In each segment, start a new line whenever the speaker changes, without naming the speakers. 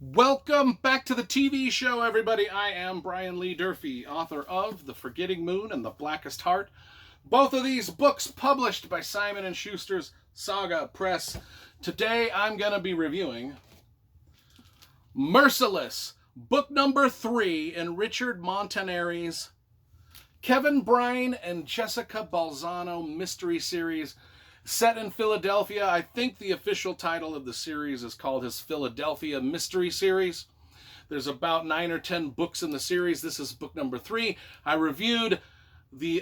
Welcome back to the TV show, everybody. I am Brian Lee Durfee, author of The Forgetting Moon and The Blackest Heart. Both of these books published by Simon & Schuster's Saga Press. Today I'm going to be reviewing Merciless, book number 3 in Richard Montanari's Kevin Brine and Jessica Bolzano mystery series set in Philadelphia. I think the official title of the series is called his Philadelphia Mystery Series. There's about 9 or 10 books in the series. This is book number 3. I reviewed the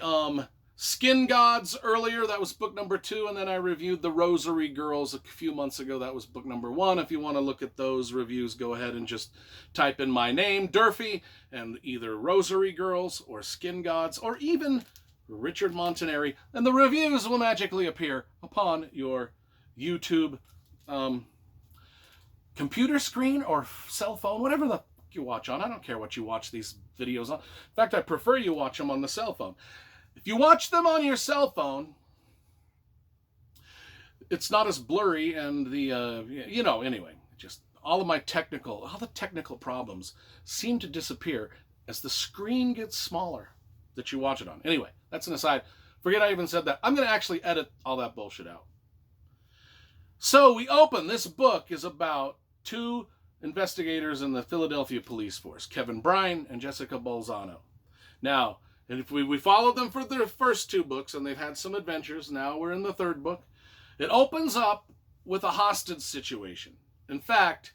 Skin Gods earlier. That was book number 2. And then I reviewed the Rosary Girls a few months ago. That was book number 1. If you want to look at those reviews, go ahead and just type in my name, Durfee, and either Rosary Girls or Skin Gods or even Richard Montanari, and the reviews will magically appear upon your YouTube computer screen or cell phone, whatever the you watch on. I don't care what you watch these videos on. In fact, I prefer you watch them on the cell phone. If you watch them on your cell phone, it's not as blurry and anyway, just all the technical problems seem to disappear as the screen gets smaller that you watch it on. Anyway, that's an aside. Forget I even said that. I'm going to actually edit all that bullshit out. So we open. This book is about 2 investigators in the Philadelphia police force, Kevin Brine and Jessica Bolzano. Now, and if we followed them for their first 2 books, and they've had some adventures. Now we're in the 3rd book. It opens up with a hostage situation. In fact,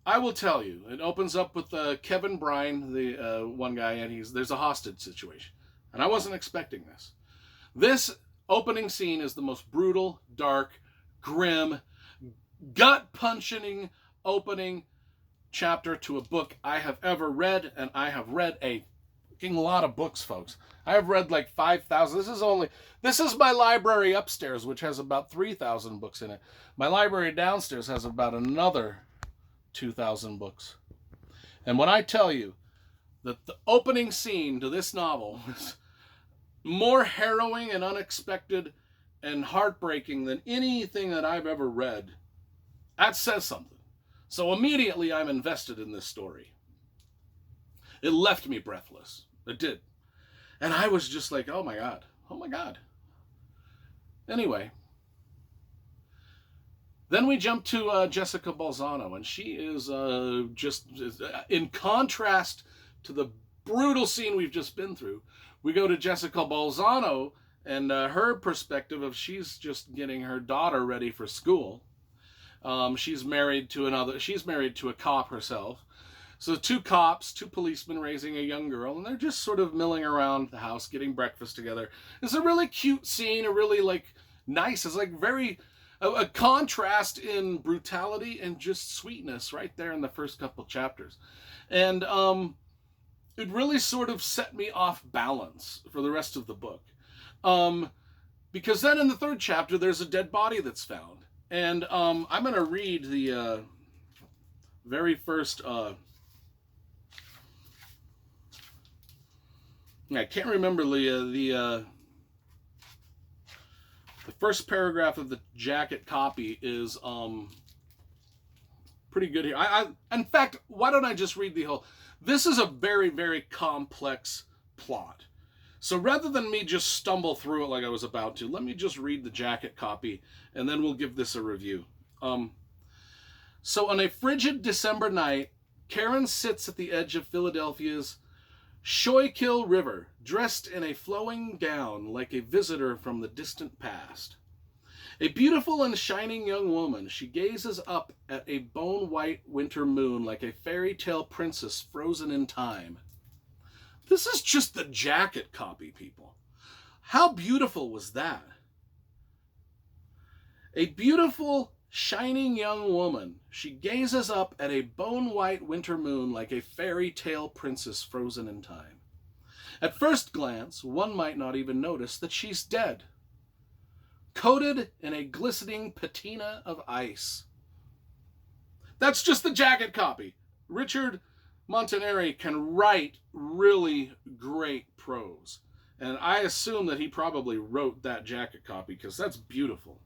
I will tell you, it opens up with Kevin Brine, the one guy, and there's a hostage situation. And I wasn't expecting this. This opening scene is the most brutal, dark, grim, gut-punching opening chapter to a book I have ever read, and I have read a fucking lot of books, folks. I have read like 5,000. This is my library upstairs, which has about 3,000 books in it. My library downstairs has about another 2,000 books. And when I tell you that the opening scene to this novel is more harrowing and unexpected and heartbreaking than anything that I've ever read, that says something. So immediately I'm invested in this story. It left me breathless. It did. And I was just like, oh my God. Oh my God. Anyway, then we jump to Jessica Bolzano, and she is just in contrast to the brutal scene we've just been through. We go to Jessica Bolzano and her perspective of she's just getting her daughter ready for school. She's married to a cop herself. So 2 policemen raising a young girl, and they're just sort of milling around the house, getting breakfast together. It's a really cute scene, a really nice. It's very a contrast in brutality and just sweetness right there in the first couple chapters. And it really sort of set me off balance for the rest of the book. Because then in the 3rd chapter, there's a dead body that's found. And I'm going to read the very first... I can't remember the first paragraph of the jacket copy is pretty good here. In fact, why don't I just read the whole... This is a very, very complex plot. So rather than me just stumble through it like I was about to, let me just read the jacket copy, and then we'll give this a review. So on a frigid December night, Karen sits at the edge of Philadelphia's Schuylkill River, dressed in a flowing gown like a visitor from the distant past. A beautiful and shining young woman, she gazes up at a bone-white winter moon like a fairy tale princess frozen in time. This is just the jacket copy, people. How beautiful was that? A beautiful, shining young woman, she gazes up at a bone-white winter moon like a fairy tale princess frozen in time. At first glance, one might not even notice that she's dead, coated in a glistening patina of ice. That's just the jacket copy. Richard Montanari can write really great prose, and I assume that he probably wrote that jacket copy because that's beautiful.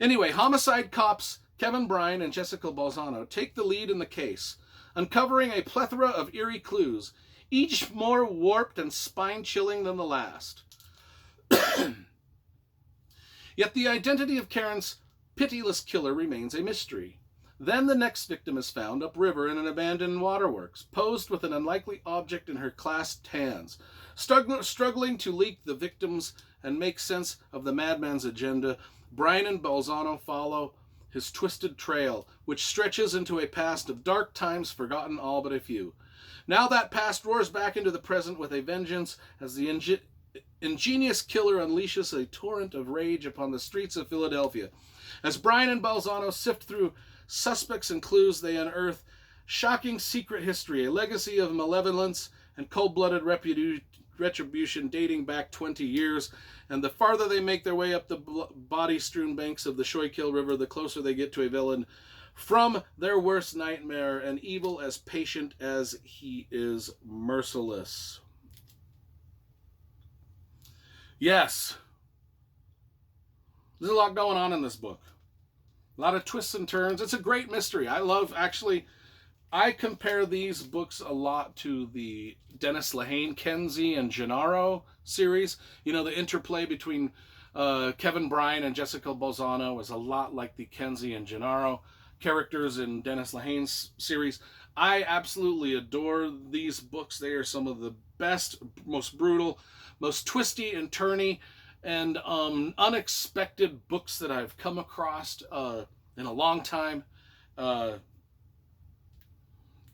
Anyway, homicide cops Kevin Bryan and Jessica Bolzano take the lead in the case, uncovering a plethora of eerie clues, each more warped and spine-chilling than the last. Yet the identity of Karen's pitiless killer remains a mystery. Then the next victim is found upriver in an abandoned waterworks, posed with an unlikely object in her clasped hands. Struggling to link the victims and make sense of the madman's agenda, Bryan and Bolzano follow his twisted trail, which stretches into a past of dark times forgotten all but a few. Now that past roars back into the present with a vengeance as the ingenious killer unleashes a torrent of rage upon the streets of Philadelphia. As Bryan and Bolzano sift through suspects and clues, they unearth shocking secret history, a legacy of malevolence and cold-blooded retribution dating back 20 years. And the farther they make their way up the body-strewn banks of the Schuylkill River, the closer they get to a villain from their worst nightmare, and evil as patient as he is merciless. Yes, there's a lot going on in this book. A lot of twists and turns. It's a great mystery. I compare these books a lot to the Dennis Lehane, Kenzie, and Gennaro series. You know, the interplay between Kevin Bryan and Jessica Bolzano is a lot like the Kenzie and Gennaro characters in Dennis Lehane's series. I absolutely adore these books. They are some of the best, most brutal, most twisty and turny and unexpected books that I've come across in a long time. And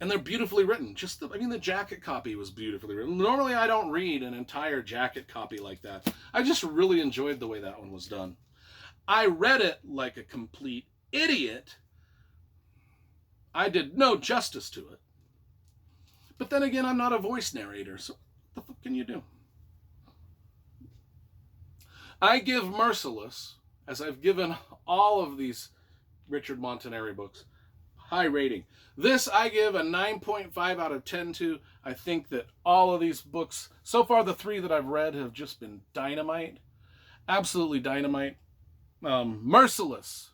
they're beautifully written. The jacket copy was beautifully written. Normally I don't read an entire jacket copy like that. I just really enjoyed the way that one was done. I read it like a complete idiot. I did no justice to it. But then again, I'm not a voice narrator, so what the fuck can you do? I give Merciless, as I've given all of these Richard Montanari books, high rating. This I give a 9.5 out of 10 to. I think that all of these books, so far the 3 that I've read have just been dynamite. Absolutely dynamite. Merciless